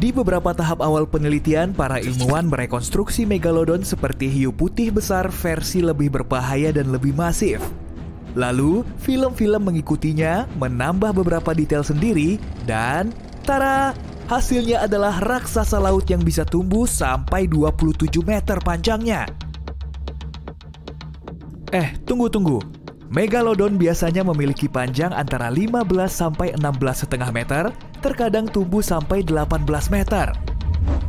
Di beberapa tahap awal penelitian, para ilmuwan merekonstruksi megalodon seperti hiu putih besar versi lebih berbahaya dan lebih masif. Lalu, film-film mengikutinya menambah beberapa detail sendiri dan tada! Hasilnya adalah raksasa laut yang bisa tumbuh sampai 27 meter panjangnya. Tunggu. Megalodon biasanya memiliki panjang antara 15 sampai 16,5 meter, terkadang tumbuh sampai 18 meter.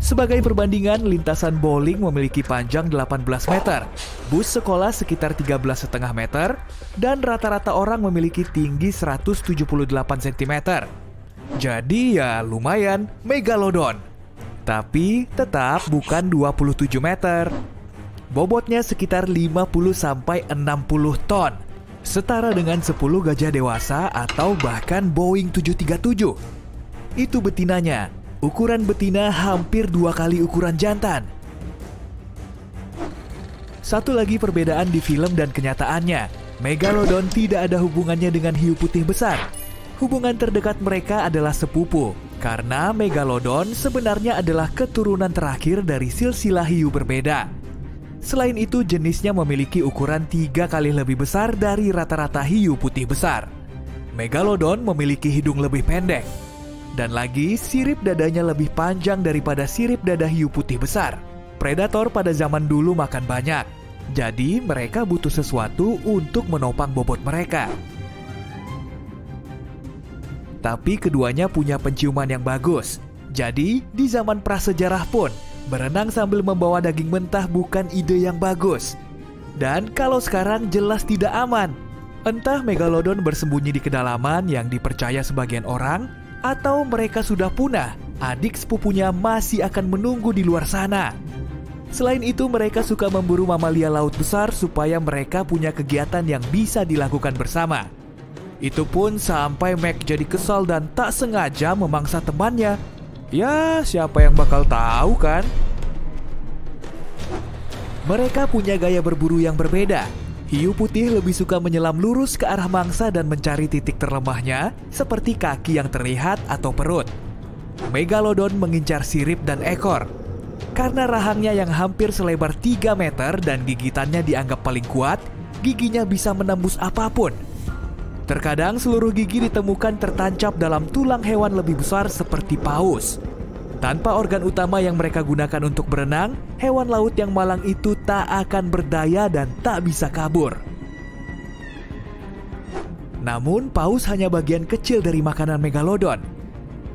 Sebagai perbandingan, lintasan bowling memiliki panjang 18 meter, bus sekolah sekitar 13,5 meter, dan rata-rata orang memiliki tinggi 178 cm. Jadi ya lumayan, megalodon. Tapi tetap bukan 27 meter. Bobotnya sekitar 50 sampai 60 ton. Setara dengan 10 gajah dewasa atau bahkan Boeing 737. Itu betinanya. Ukuran betina hampir 2 kali ukuran jantan. Satu lagi perbedaan di film dan kenyataannya. Megalodon tidak ada hubungannya dengan hiu putih besar. Hubungan terdekat mereka adalah sepupu, karena megalodon sebenarnya adalah keturunan terakhir dari silsilah hiu berbeda. Selain itu, jenisnya memiliki ukuran 3 kali lebih besar dari rata-rata hiu putih besar. Megalodon memiliki hidung lebih pendek. Dan lagi, sirip dadanya lebih panjang daripada sirip dada hiu putih besar. Predator pada zaman dulu makan banyak, jadi mereka butuh sesuatu untuk menopang bobot mereka. Tapi keduanya punya penciuman yang bagus. Jadi, di zaman prasejarah pun, berenang sambil membawa daging mentah bukan ide yang bagus. Dan kalau sekarang jelas tidak aman. Entah megalodon bersembunyi di kedalaman yang dipercaya sebagian orang, atau mereka sudah punah, adik sepupunya masih akan menunggu di luar sana. Selain itu, mereka suka memburu mamalia laut besar supaya mereka punya kegiatan yang bisa dilakukan bersama. Itu pun sampai Mac jadi kesal dan tak sengaja memangsa temannya. Ya, siapa yang bakal tahu kan? Mereka punya gaya berburu yang berbeda. Hiu putih lebih suka menyelam lurus ke arah mangsa dan mencari titik terlemahnya, seperti kaki yang terlihat atau perut. Megalodon mengincar sirip dan ekor. Karena rahangnya yang hampir selebar 3 meter dan gigitannya dianggap paling kuat, giginya bisa menembus apapun. Terkadang seluruh gigi ditemukan tertancap dalam tulang hewan lebih besar seperti paus. Tanpa organ utama yang mereka gunakan untuk berenang, hewan laut yang malang itu tak akan berdaya dan tak bisa kabur. Namun, paus hanya bagian kecil dari makanan megalodon.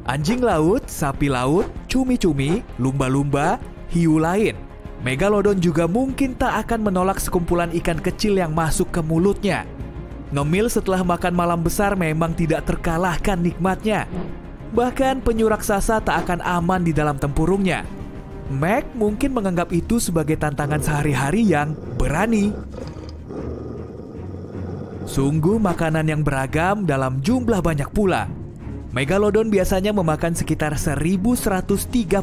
Anjing laut, sapi laut, cumi-cumi, lumba-lumba, hiu lain. Megalodon juga mungkin tak akan menolak sekumpulan ikan kecil yang masuk ke mulutnya. Ngemil setelah makan malam besar memang tidak terkalahkan nikmatnya. Bahkan penyu raksasa tak akan aman di dalam tempurungnya. Mac mungkin menganggap itu sebagai tantangan sehari-hari yang berani. Sungguh makanan yang beragam dalam jumlah banyak pula. Megalodon biasanya memakan sekitar 1.130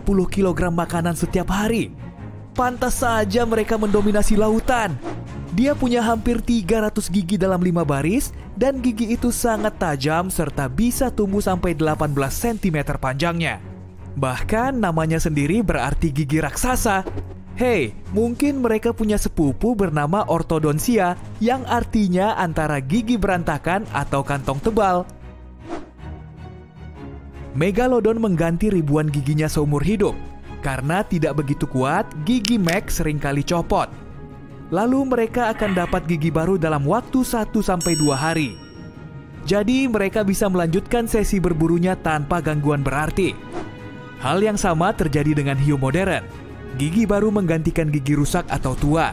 kg makanan setiap hari. Pantas saja mereka mendominasi lautan. Dia punya hampir 300 gigi dalam 5 baris dan gigi itu sangat tajam serta bisa tumbuh sampai 18 cm panjangnya. Bahkan namanya sendiri berarti gigi raksasa. Hei, mungkin mereka punya sepupu bernama ortodontia yang artinya antara gigi berantakan atau kantong tebal. Megalodon mengganti ribuan giginya seumur hidup. Karena tidak begitu kuat, gigi Mac seringkali copot. Lalu mereka akan dapat gigi baru dalam waktu 1-2 hari. Jadi mereka bisa melanjutkan sesi berburunya tanpa gangguan berarti. Hal yang sama terjadi dengan hiu modern. Gigi baru menggantikan gigi rusak atau tua.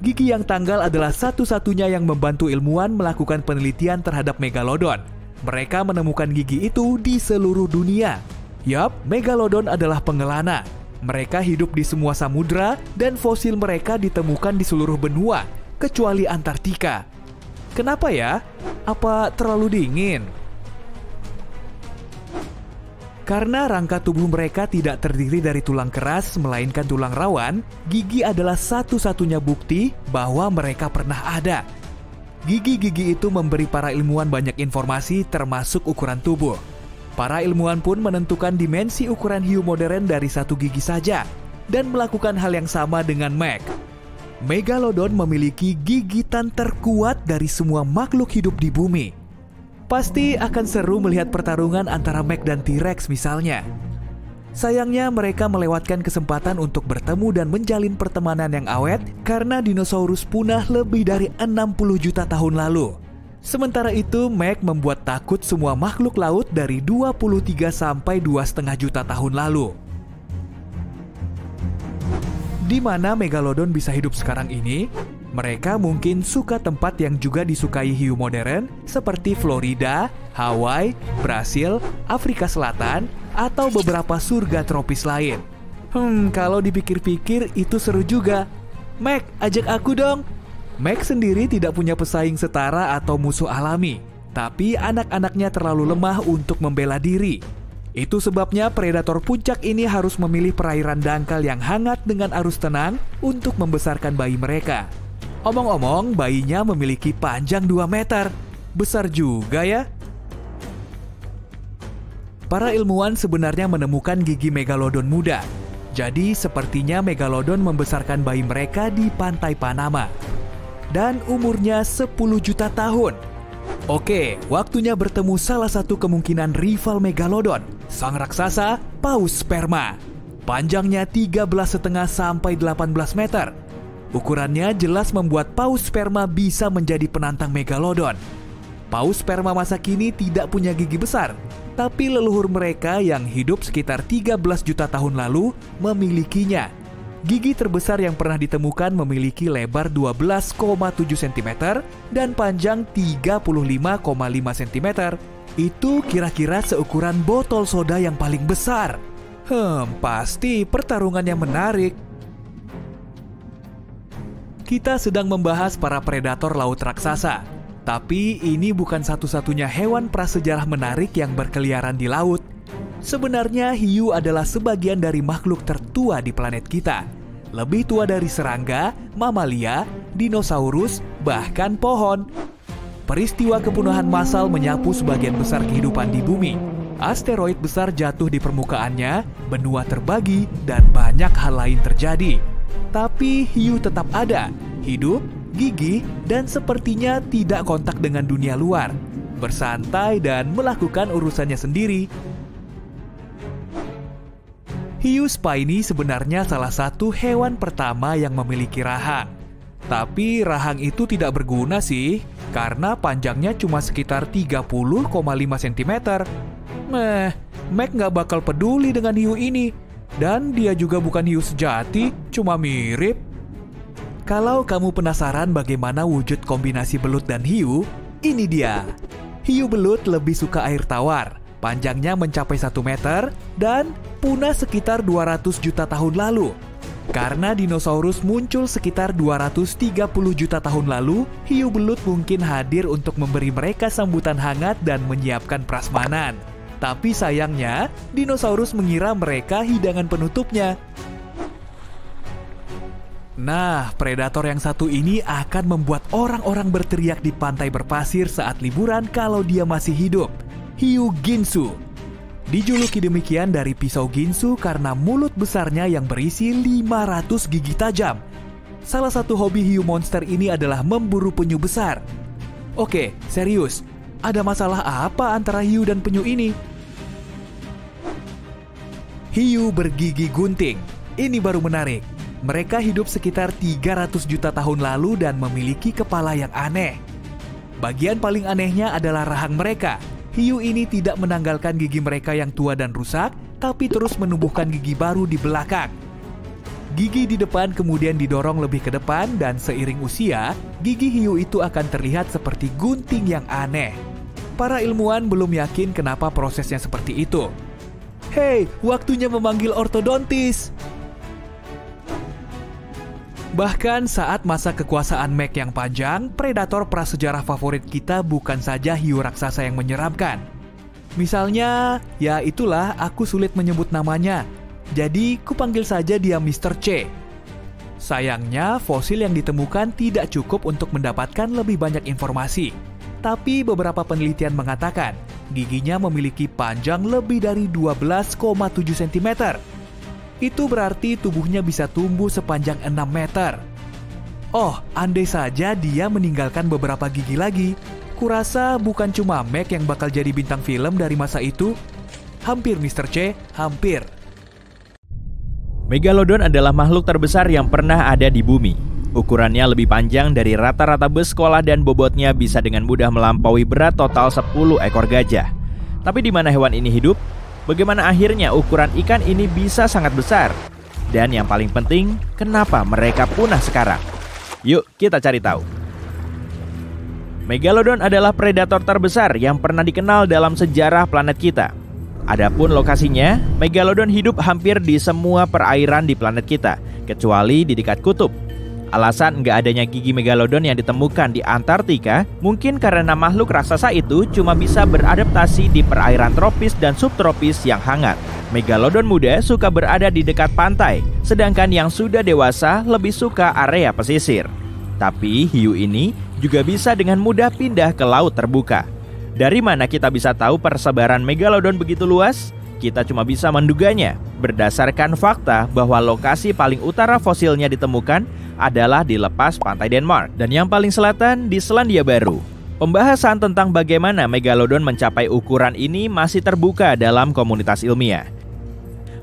Gigi yang tanggal adalah satu-satunya yang membantu ilmuwan melakukan penelitian terhadap megalodon. Mereka menemukan gigi itu di seluruh dunia. Yap, megalodon adalah pengelana. Mereka hidup di semua samudra dan fosil mereka ditemukan di seluruh benua, kecuali Antartika. Kenapa ya? Apa terlalu dingin? Karena rangka tubuh mereka tidak terdiri dari tulang keras, melainkan tulang rawan, gigi adalah satu-satunya bukti bahwa mereka pernah ada. Gigi-gigi itu memberi para ilmuwan banyak informasi termasuk ukuran tubuh. Para ilmuwan pun menentukan dimensi ukuran hiu modern dari satu gigi saja dan melakukan hal yang sama dengan Meg. Megalodon memiliki gigitan terkuat dari semua makhluk hidup di bumi. Pasti akan seru melihat pertarungan antara Meg dan T-Rex misalnya. Sayangnya mereka melewatkan kesempatan untuk bertemu dan menjalin pertemanan yang awet karena dinosaurus punah lebih dari 60 juta tahun lalu. Sementara itu, Meg membuat takut semua makhluk laut dari 23 sampai 2,5 juta tahun lalu. Di mana Megalodon bisa hidup sekarang ini, mereka mungkin suka tempat yang juga disukai hiu modern seperti Florida, Hawaii, Brasil, Afrika Selatan, atau beberapa surga tropis lain. Kalau dipikir-pikir itu seru juga. Meg, ajak aku dong. Meg sendiri tidak punya pesaing setara atau musuh alami, tapi anak-anaknya terlalu lemah untuk membela diri. Itu sebabnya predator puncak ini harus memilih perairan dangkal yang hangat dengan arus tenang untuk membesarkan bayi mereka. Omong-omong, bayinya memiliki panjang 2 meter. Besar juga ya. Para ilmuwan sebenarnya menemukan gigi Megalodon muda. Jadi sepertinya Megalodon membesarkan bayi mereka di pantai Panama. Dan umurnya 10 juta tahun. Oke, waktunya bertemu salah satu kemungkinan rival Megalodon, sang raksasa paus sperma. Panjangnya 13,5 sampai 18 meter. Ukurannya jelas membuat paus sperma bisa menjadi penantang Megalodon. Paus sperma masa kini tidak punya gigi besar, tapi leluhur mereka yang hidup sekitar 13 juta tahun lalu memilikinya. Gigi terbesar yang pernah ditemukan memiliki lebar 12,7 cm dan panjang 35,5 cm. Itu kira-kira seukuran botol soda yang paling besar. Pasti pertarungan yang menarik. Kita sedang membahas para predator laut raksasa. Tapi ini bukan satu-satunya hewan prasejarah menarik yang berkeliaran di laut. Sebenarnya hiu adalah sebagian dari makhluk tertua di planet kita. Lebih tua dari serangga, mamalia, dinosaurus, bahkan pohon. Peristiwa kepunahan massal menyapu sebagian besar kehidupan di bumi. Asteroid besar jatuh di permukaannya, benua terbagi, dan banyak hal lain terjadi. Tapi hiu tetap ada, hidup, gigih, dan sepertinya tidak kontak dengan dunia luar. Bersantai dan melakukan urusannya sendiri. Hiu spiny sebenarnya salah satu hewan pertama yang memiliki rahang. Tapi rahang itu tidak berguna sih, karena panjangnya cuma sekitar 30,5 cm. Meg nggak bakal peduli dengan hiu ini. Dan dia juga bukan hiu sejati, cuma mirip. Kalau kamu penasaran bagaimana wujud kombinasi belut dan hiu, ini dia. Hiu belut lebih suka air tawar. Panjangnya mencapai 1 meter dan punah sekitar 200 juta tahun lalu. Karena dinosaurus muncul sekitar 230 juta tahun lalu, hiu belut mungkin hadir untuk memberi mereka sambutan hangat dan menyiapkan prasmanan. Tapi sayangnya, dinosaurus mengira mereka hidangan penutupnya. Nah, predator yang satu ini akan membuat orang-orang berteriak di pantai berpasir saat liburan kalau dia masih hidup. Hiu Ginsu. Dijuluki demikian dari pisau Ginsu karena mulut besarnya yang berisi 500 gigi tajam. Salah satu hobi hiu monster ini adalah memburu penyu besar. Oke, serius. Ada masalah apa antara hiu dan penyu ini? Hiu bergigi gunting. Ini baru menarik. Mereka hidup sekitar 300 juta tahun lalu dan memiliki kepala yang aneh. Bagian paling anehnya adalah rahang mereka. Hiu ini tidak menanggalkan gigi mereka yang tua dan rusak, tapi terus menumbuhkan gigi baru di belakang. Gigi di depan kemudian didorong lebih ke depan dan seiring usia, gigi hiu itu akan terlihat seperti gunting yang aneh. Para ilmuwan belum yakin kenapa prosesnya seperti itu. Hei, waktunya memanggil ortodontis! Bahkan saat masa kekuasaan Meg yang panjang, predator prasejarah favorit kita bukan saja hiu raksasa yang menyeramkan. Misalnya, ya itulah aku sulit menyebut namanya. Jadi, kupanggil saja dia Mr. C. Sayangnya, fosil yang ditemukan tidak cukup untuk mendapatkan lebih banyak informasi. Tapi beberapa penelitian mengatakan, giginya memiliki panjang lebih dari 12,7 cm. Itu berarti tubuhnya bisa tumbuh sepanjang 6 meter. Oh, andai saja dia meninggalkan beberapa gigi lagi, kurasa bukan cuma Mac yang bakal jadi bintang film dari masa itu. Hampir, Mr. C, hampir. Megalodon adalah makhluk terbesar yang pernah ada di bumi. Ukurannya lebih panjang dari rata-rata bus sekolah dan bobotnya bisa dengan mudah melampaui berat total 10 ekor gajah. Tapi di mana hewan ini hidup? Bagaimana akhirnya ukuran ikan ini bisa sangat besar? Dan yang paling penting, kenapa mereka punah sekarang? Yuk kita cari tahu. Megalodon adalah predator terbesar yang pernah dikenal dalam sejarah planet kita. Adapun lokasinya, Megalodon hidup hampir di semua perairan di planet kita, kecuali di dekat kutub. Alasan nggak adanya gigi Megalodon yang ditemukan di Antartika mungkin karena makhluk raksasa itu cuma bisa beradaptasi di perairan tropis dan subtropis yang hangat. Megalodon muda suka berada di dekat pantai, sedangkan yang sudah dewasa lebih suka area pesisir. Tapi hiu ini juga bisa dengan mudah pindah ke laut terbuka. Dari mana kita bisa tahu persebaran Megalodon begitu luas? Kita cuma bisa menduganya berdasarkan fakta bahwa lokasi paling utara fosilnya ditemukan adalah di lepas pantai Denmark dan yang paling selatan di Selandia Baru. Pembahasan tentang bagaimana Megalodon mencapai ukuran ini masih terbuka dalam komunitas ilmiah.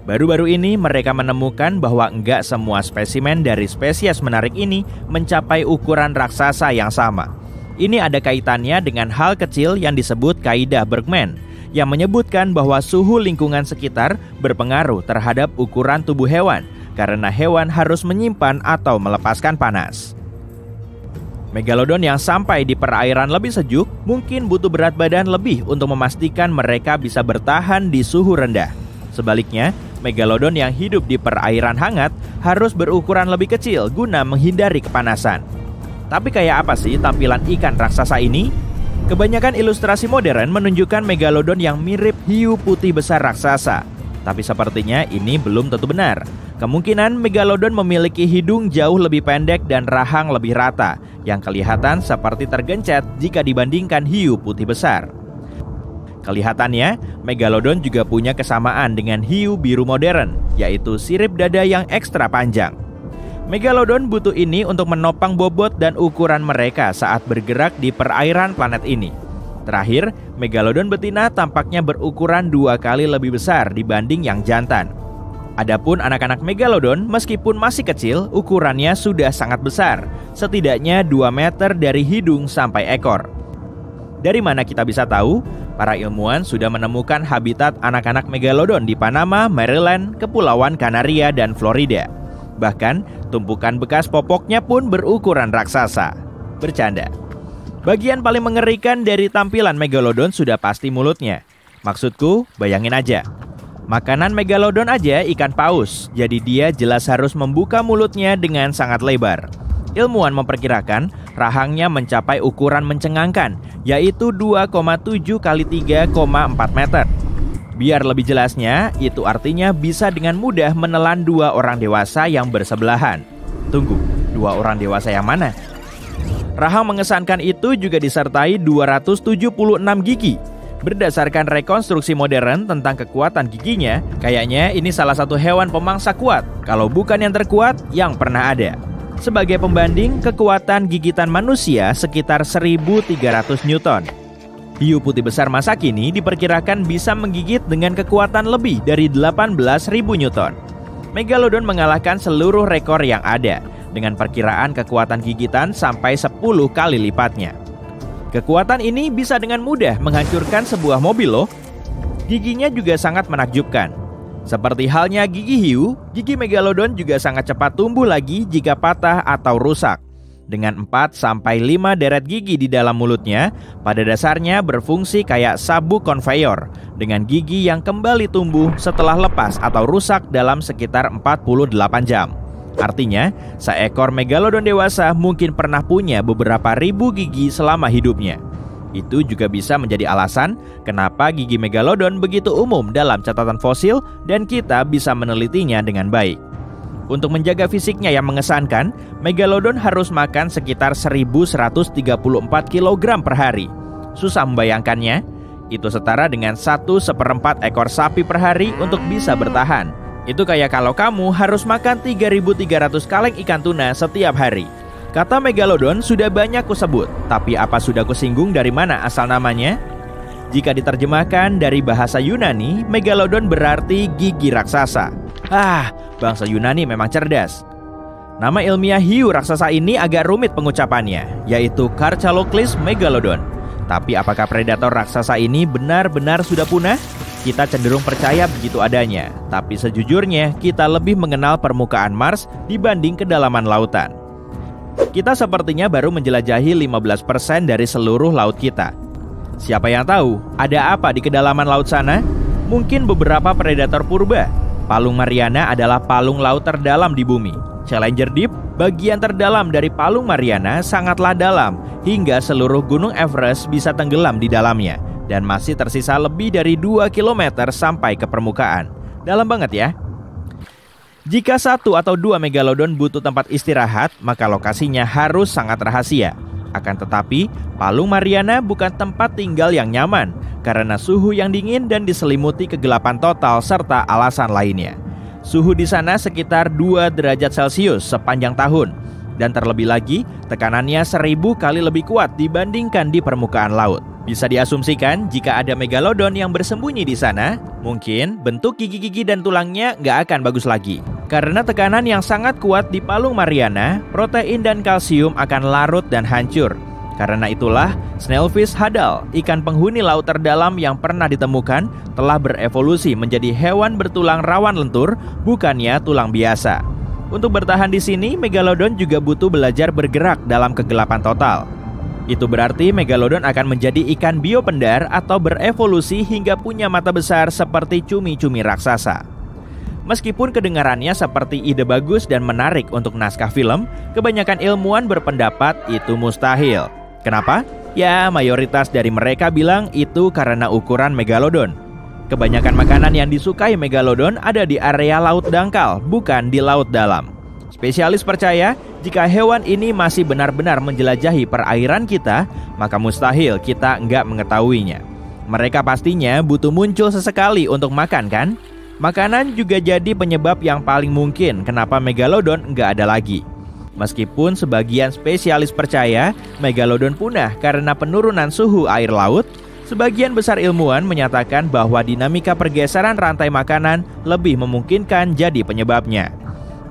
Baru-baru ini mereka menemukan bahwa enggak semua spesimen dari spesies menarik ini mencapai ukuran raksasa yang sama. Ini ada kaitannya dengan hal kecil yang disebut kaidah Bergman, yang menyebutkan bahwa suhu lingkungan sekitar berpengaruh terhadap ukuran tubuh hewan, karena hewan harus menyimpan atau melepaskan panas. Megalodon yang sampai di perairan lebih sejuk mungkin butuh berat badan lebih untuk memastikan mereka bisa bertahan di suhu rendah. Sebaliknya, Megalodon yang hidup di perairan hangat harus berukuran lebih kecil guna menghindari kepanasan. Tapi kayak apa sih tampilan ikan raksasa ini? Kebanyakan ilustrasi modern menunjukkan Megalodon yang mirip hiu putih besar raksasa. Tapi sepertinya ini belum tentu benar. Kemungkinan Megalodon memiliki hidung jauh lebih pendek dan rahang lebih rata, yang kelihatan seperti tergencet jika dibandingkan hiu putih besar. Kelihatannya, Megalodon juga punya kesamaan dengan hiu biru modern, yaitu sirip dada yang ekstra panjang. Megalodon butuh ini untuk menopang bobot dan ukuran mereka saat bergerak di perairan planet ini. Terakhir, Megalodon betina tampaknya berukuran 2 kali lebih besar dibanding yang jantan. Adapun anak-anak Megalodon meskipun masih kecil, ukurannya sudah sangat besar, setidaknya 2 meter dari hidung sampai ekor. Dari mana kita bisa tahu? Para ilmuwan sudah menemukan habitat anak-anak Megalodon di Panama, Maryland, Kepulauan Kanaria, dan Florida. Bahkan, tumpukan bekas popoknya pun berukuran raksasa. Bercanda. Bagian paling mengerikan dari tampilan Megalodon sudah pasti mulutnya. Maksudku, bayangin aja. Makanan Megalodon aja ikan paus, jadi dia jelas harus membuka mulutnya dengan sangat lebar. Ilmuwan memperkirakan rahangnya mencapai ukuran mencengangkan, yaitu 2,7 x 3,4 meter. Biar lebih jelasnya, itu artinya bisa dengan mudah menelan 2 orang dewasa yang bersebelahan. Tunggu, 2 orang dewasa yang mana? Rahang mengesankan itu juga disertai 276 gigi. Berdasarkan rekonstruksi modern tentang kekuatan giginya, kayaknya ini salah satu hewan pemangsa kuat, kalau bukan yang terkuat yang pernah ada. Sebagai pembanding, kekuatan gigitan manusia sekitar 1.300 Newton. Hiu putih besar masa kini diperkirakan bisa menggigit dengan kekuatan lebih dari 18.000 Newton. Megalodon mengalahkan seluruh rekor yang ada, dengan perkiraan kekuatan gigitan sampai 10 kali lipatnya. Kekuatan ini bisa dengan mudah menghancurkan sebuah mobil loh. Giginya juga sangat menakjubkan. Seperti halnya gigi hiu, gigi Megalodon juga sangat cepat tumbuh lagi jika patah atau rusak. Dengan 4-5 deret gigi di dalam mulutnya, pada dasarnya berfungsi kayak sabuk konveyor, dengan gigi yang kembali tumbuh setelah lepas atau rusak dalam sekitar 48 jam. Artinya, seekor Megalodon dewasa mungkin pernah punya beberapa ribu gigi selama hidupnya. Itu juga bisa menjadi alasan kenapa gigi Megalodon begitu umum dalam catatan fosil dan kita bisa menelitinya dengan baik. Untuk menjaga fisiknya yang mengesankan, Megalodon harus makan sekitar 1.134 kg per hari. Susah membayangkannya? Itu setara dengan 1/4 ekor sapi per hari untuk bisa bertahan. Itu kayak kalau kamu harus makan 3.300 kaleng ikan tuna setiap hari. Kata Megalodon sudah banyak kusebut, tapi apa sudah kusinggung dari mana asal namanya? Jika diterjemahkan dari bahasa Yunani, Megalodon berarti gigi raksasa. Bangsa Yunani memang cerdas. Nama ilmiah hiu raksasa ini agak rumit pengucapannya, yaitu Carchaloclis megalodon. Tapi apakah predator raksasa ini benar-benar sudah punah? Kita cenderung percaya begitu adanya. Tapi sejujurnya kita lebih mengenal permukaan Mars dibanding kedalaman lautan. Kita sepertinya baru menjelajahi 15% dari seluruh laut kita. Siapa yang tahu ada apa di kedalaman laut sana? Mungkin beberapa predator purba. Palung Mariana adalah palung laut terdalam di bumi. Challenger Deep, bagian terdalam dari Palung Mariana, sangatlah dalam hingga seluruh gunung Everest bisa tenggelam di dalamnya dan masih tersisa lebih dari 2 km sampai ke permukaan. Dalam banget ya. Jika 1 atau 2 megalodon butuh tempat istirahat, maka lokasinya harus sangat rahasia. Akan tetapi, Palung Mariana bukan tempat tinggal yang nyaman karena suhu yang dingin dan diselimuti kegelapan total serta alasan lainnya. Suhu di sana sekitar 2 derajat Celcius sepanjang tahun. Dan terlebih lagi, tekanannya 1000 kali lebih kuat dibandingkan di permukaan laut. Bisa diasumsikan jika ada megalodon yang bersembunyi di sana, mungkin bentuk gigi-gigi dan tulangnya nggak akan bagus lagi. Karena tekanan yang sangat kuat di Palung Mariana, protein dan kalsium akan larut dan hancur. Karena itulah, snailfish hadal, ikan penghuni laut terdalam yang pernah ditemukan, telah berevolusi menjadi hewan bertulang rawan lentur, bukannya tulang biasa. Untuk bertahan di sini, megalodon juga butuh belajar bergerak dalam kegelapan total. Itu berarti megalodon akan menjadi ikan biopendar atau berevolusi hingga punya mata besar seperti cumi-cumi raksasa. Meskipun kedengarannya seperti ide bagus dan menarik untuk naskah film, kebanyakan ilmuwan berpendapat itu mustahil. Kenapa? Ya, mayoritas dari mereka bilang itu karena ukuran megalodon. Kebanyakan makanan yang disukai megalodon ada di area laut dangkal, bukan di laut dalam. Spesialis percaya, jika hewan ini masih benar-benar menjelajahi perairan kita, maka mustahil kita nggak mengetahuinya. Mereka pastinya butuh muncul sesekali untuk makan, kan? Makanan juga jadi penyebab yang paling mungkin kenapa megalodon nggak ada lagi. Meskipun sebagian spesialis percaya megalodon punah karena penurunan suhu air laut, sebagian besar ilmuwan menyatakan bahwa dinamika pergeseran rantai makanan lebih memungkinkan jadi penyebabnya.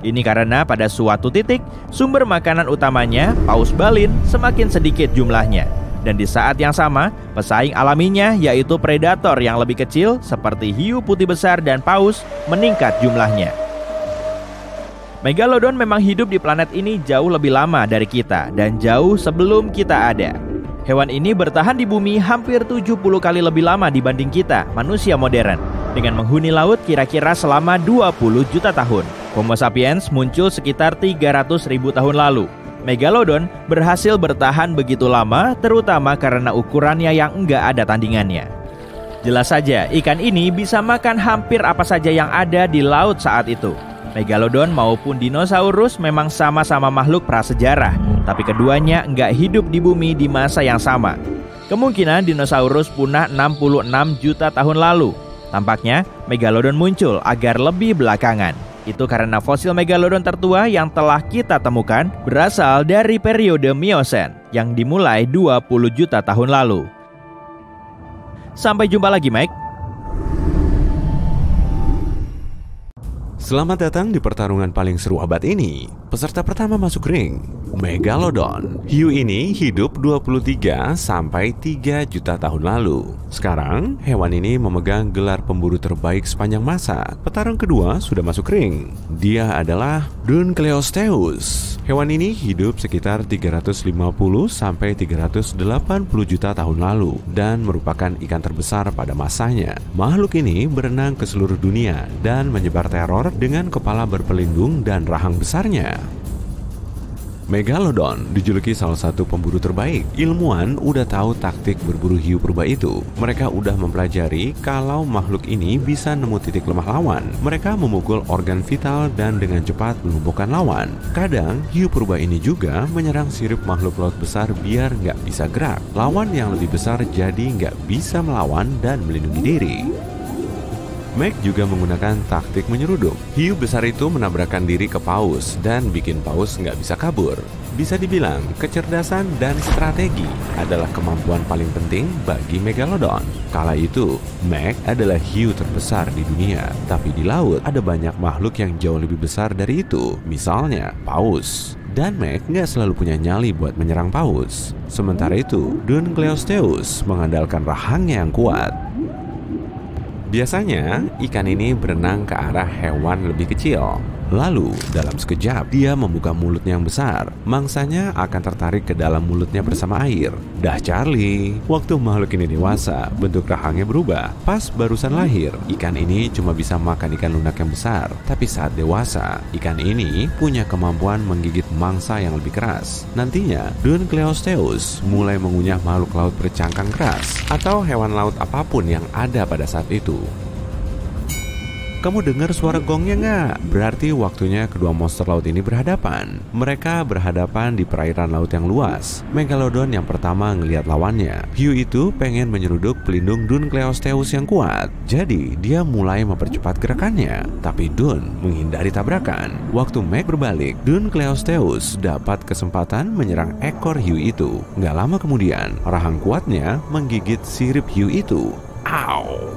Ini karena pada suatu titik, sumber makanan utamanya, paus balin, semakin sedikit jumlahnya. Dan di saat yang sama, pesaing alaminya yaitu predator yang lebih kecil seperti hiu putih besar dan paus meningkat jumlahnya. Megalodon memang hidup di planet ini jauh lebih lama dari kita dan jauh sebelum kita ada. Hewan ini bertahan di bumi hampir 70 kali lebih lama dibanding kita, manusia modern, dengan menghuni laut kira-kira selama 20 juta tahun. Homo sapiens muncul sekitar 300.000 tahun lalu. Megalodon berhasil bertahan begitu lama terutama karena ukurannya yang enggak ada tandingannya. Jelas saja, ikan ini bisa makan hampir apa saja yang ada di laut saat itu. Megalodon maupun dinosaurus memang sama-sama makhluk prasejarah, tapi keduanya nggak hidup di bumi di masa yang sama. Kemungkinan dinosaurus punah 66 juta tahun lalu. Tampaknya Megalodon muncul agar lebih belakangan. Itu karena fosil Megalodon tertua yang telah kita temukan berasal dari periode Miosen yang dimulai 20 juta tahun lalu. Sampai jumpa lagi, Mike. Selamat datang di pertarungan paling seru abad ini. Peserta pertama masuk ring, Megalodon. Hiu ini hidup 23 sampai 3 juta tahun lalu. Sekarang, hewan ini memegang gelar pemburu terbaik sepanjang masa. Petarung kedua sudah masuk ring. Dia adalah Dunkleosteus. Hewan ini hidup sekitar 350 sampai 380 juta tahun lalu dan merupakan ikan terbesar pada masanya. Makhluk ini berenang ke seluruh dunia dan menyebar teror dengan kepala berpelindung dan rahang besarnya. Megalodon dijuluki salah satu pemburu terbaik. Ilmuwan udah tahu taktik berburu hiu purba itu. Mereka udah mempelajari kalau makhluk ini bisa nemu titik lemah lawan. Mereka memukul organ vital dan dengan cepat melumpuhkan lawan. Kadang, hiu purba ini juga menyerang sirip makhluk laut besar biar nggak bisa gerak. Lawan yang lebih besar jadi nggak bisa melawan dan melindungi diri. Meg juga menggunakan taktik menyeruduk. Hiu besar itu menabrakkan diri ke paus dan bikin paus nggak bisa kabur. Bisa dibilang, kecerdasan dan strategi adalah kemampuan paling penting bagi Megalodon. Kala itu, Meg adalah hiu terbesar di dunia. Tapi di laut ada banyak makhluk yang jauh lebih besar dari itu. Misalnya, paus. Dan Meg nggak selalu punya nyali buat menyerang paus. Sementara itu, Dunkleosteus mengandalkan rahangnya yang kuat. Biasanya, ikan ini berenang ke arah hewan lebih kecil. Lalu, dalam sekejap, dia membuka mulutnya yang besar. Mangsanya akan tertarik ke dalam mulutnya bersama air. Dah Charlie, waktu makhluk ini dewasa, bentuk rahangnya berubah. Pas barusan lahir, ikan ini cuma bisa makan ikan lunak yang besar. Tapi saat dewasa, ikan ini punya kemampuan menggigit mangsa yang lebih keras. Nantinya, Dunkleosteus mulai mengunyah makhluk laut bercangkang keras atau hewan laut apapun yang ada pada saat itu. Kamu dengar suara gongnya nggak? Berarti waktunya kedua monster laut ini berhadapan. Mereka berhadapan di perairan laut yang luas. Megalodon yang pertama ngelihat lawannya. Hiu itu pengen menyeruduk pelindung Dunkleosteus yang kuat. Jadi dia mulai mempercepat gerakannya. Tapi Dun menghindari tabrakan. Waktu Meg berbalik, Dunkleosteus dapat kesempatan menyerang ekor hiu itu. Nggak lama kemudian, rahang kuatnya menggigit sirip hiu itu. Au!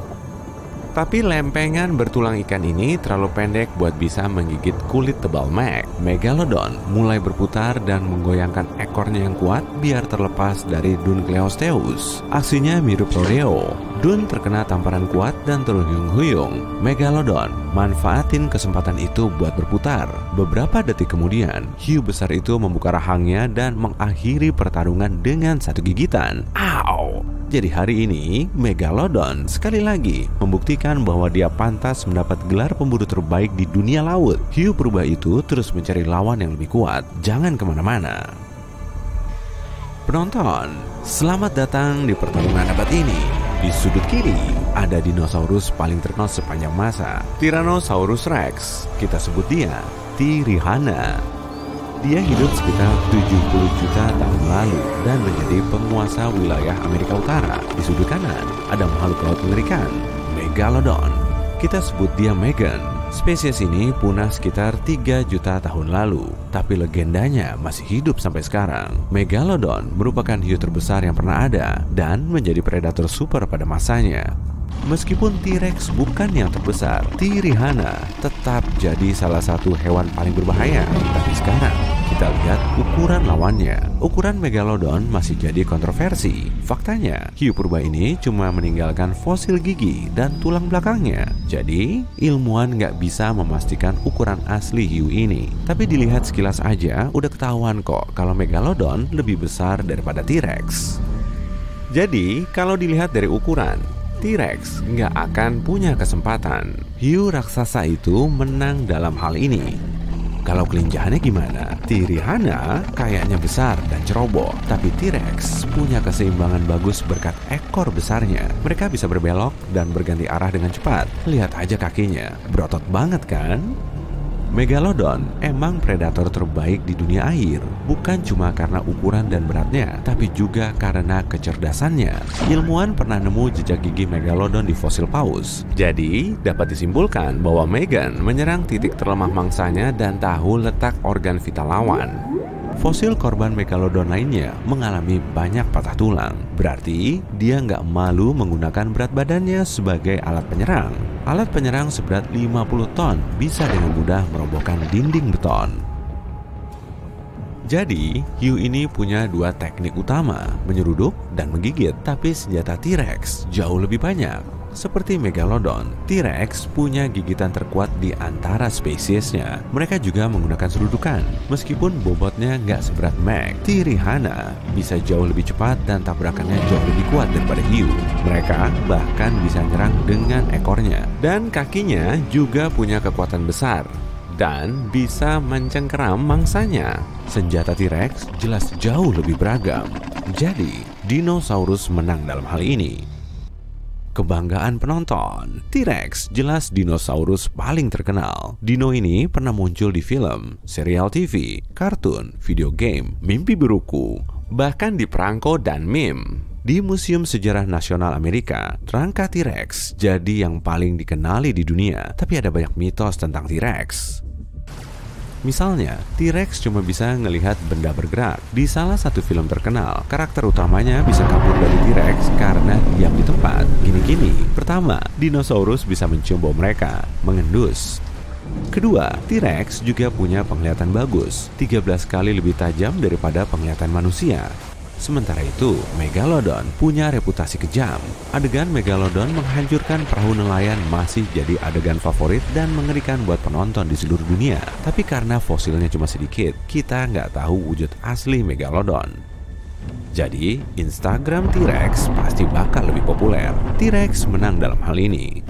Tapi lempengan bertulang ikan ini terlalu pendek buat bisa menggigit kulit tebal Meg. Megalodon mulai berputar dan menggoyangkan ekornya yang kuat biar terlepas dari Dunkleosteus. Aksinya mirip rodeo. Dun terkena tamparan kuat dan terhuyung-huyung. Megalodon manfaatin kesempatan itu buat berputar. Beberapa detik kemudian, hiu besar itu membuka rahangnya dan mengakhiri pertarungan dengan satu gigitan. Au! Jadi hari ini, Megalodon sekali lagi membuktikan bahwa dia pantas mendapat gelar pemburu terbaik di dunia laut. Hiu purba itu terus mencari lawan yang lebih kuat. Jangan kemana-mana. Penonton, selamat datang di pertarungan abad ini. Di sudut kiri, ada dinosaurus paling terkenal sepanjang masa, Tyrannosaurus Rex. Kita sebut dia Tirihana. Dia hidup sekitar 70 juta tahun lalu dan menjadi penguasa wilayah Amerika Utara. Di sudut kanan, ada makhluk laut mengerikan, Megalodon. Kita sebut dia Megan. Spesies ini punah sekitar 3 juta tahun lalu, tapi legendanya masih hidup sampai sekarang. Megalodon merupakan hiu terbesar yang pernah ada dan menjadi predator super pada masanya. Meskipun T-Rex bukan yang terbesar, Tirihana tetap jadi salah satu hewan paling berbahaya. Tapi sekarang, kita lihat ukuran lawannya. Ukuran Megalodon masih jadi kontroversi. Faktanya, hiu purba ini cuma meninggalkan fosil gigi dan tulang belakangnya. Jadi, ilmuwan nggak bisa memastikan ukuran asli hiu ini. Tapi dilihat sekilas aja, udah ketahuan kok kalau Megalodon lebih besar daripada T-Rex. Jadi, kalau dilihat dari ukuran, T-Rex nggak akan punya kesempatan. Hiu raksasa itu menang dalam hal ini. Kalau kelincahannya gimana? Tirihana kayaknya besar dan ceroboh, tapi T-Rex punya keseimbangan bagus berkat ekor besarnya. Mereka bisa berbelok dan berganti arah dengan cepat. Lihat aja kakinya, berotot banget kan? Megalodon emang predator terbaik di dunia air, bukan cuma karena ukuran dan beratnya, tapi juga karena kecerdasannya. Ilmuwan pernah nemu jejak gigi Megalodon di fosil paus. Jadi, dapat disimpulkan bahwa Megan menyerang titik terlemah mangsanya dan tahu letak organ vital lawan. Fosil korban Megalodon lainnya mengalami banyak patah tulang. Berarti dia nggak malu menggunakan berat badannya sebagai alat penyerang. Alat penyerang seberat 50 ton bisa dengan mudah merobohkan dinding beton. Jadi, hiu ini punya dua teknik utama, menyeruduk dan menggigit. Tapi senjata T-Rex jauh lebih banyak. Seperti Megalodon, T-Rex punya gigitan terkuat di antara spesiesnya. Mereka juga menggunakan serudukan. Meskipun bobotnya nggak seberat Meg, Tirihana bisa jauh lebih cepat dan tabrakannya jauh lebih kuat daripada hiu. Mereka bahkan bisa nyerang dengan ekornya. Dan kakinya juga punya kekuatan besar. dan bisa mencengkeram mangsanya. Senjata T-Rex jelas jauh lebih beragam. Jadi, dinosaurus menang dalam hal ini. Kebanggaan penonton, T-Rex jelas dinosaurus paling terkenal. Dino ini pernah muncul di film, serial TV, kartun, video game, mimpi buruku, bahkan di perangko dan meme. Di Museum Sejarah Nasional Amerika, kerangka T-Rex jadi yang paling dikenali di dunia, tapi ada banyak mitos tentang T-Rex. Misalnya, T-Rex cuma bisa ngelihat benda bergerak. Di salah satu film terkenal, karakter utamanya bisa kabur dari T-Rex karena diam di tempat. Gini-gini, pertama, dinosaurus bisa mencium bau mereka, mengendus. Kedua, T-Rex juga punya penglihatan bagus, 13 kali lebih tajam daripada penglihatan manusia. Sementara itu, Megalodon punya reputasi kejam. Adegan Megalodon menghancurkan perahu nelayan masih jadi adegan favorit dan mengerikan buat penonton di seluruh dunia. Tapi karena fosilnya cuma sedikit, kita nggak tahu wujud asli Megalodon. Jadi, Instagram T-Rex pasti bakal lebih populer. T-Rex menang dalam hal ini.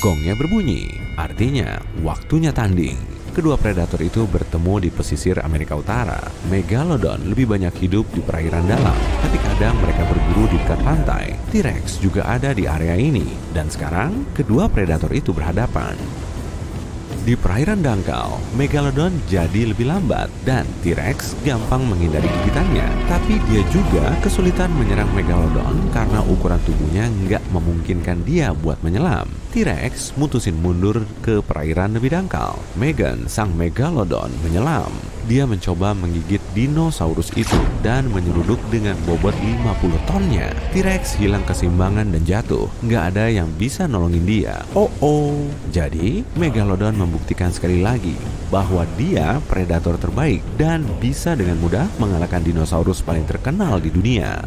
Gongnya berbunyi, artinya waktunya tanding. Kedua predator itu bertemu di pesisir Amerika Utara. Megalodon lebih banyak hidup di perairan dalam, tapi kadang mereka berburu di dekat pantai. T-Rex juga ada di area ini, dan sekarang kedua predator itu berhadapan. Di perairan dangkal, Megalodon jadi lebih lambat dan T-Rex gampang menghindari gigitannya. Tapi dia juga kesulitan menyerang Megalodon karena ukuran tubuhnya nggak memungkinkan dia buat menyelam. T-Rex mutusin mundur ke perairan lebih dangkal. Megan, sang Megalodon, menyelam. Dia mencoba menggigit dinosaurus itu dan menyeruduk dengan bobot 50 tonnya. T-Rex hilang keseimbangan dan jatuh. Nggak ada yang bisa nolongin dia. Jadi, Megalodon membuktikan sekali lagi bahwa dia predator terbaik dan bisa dengan mudah mengalahkan dinosaurus paling terkenal di dunia.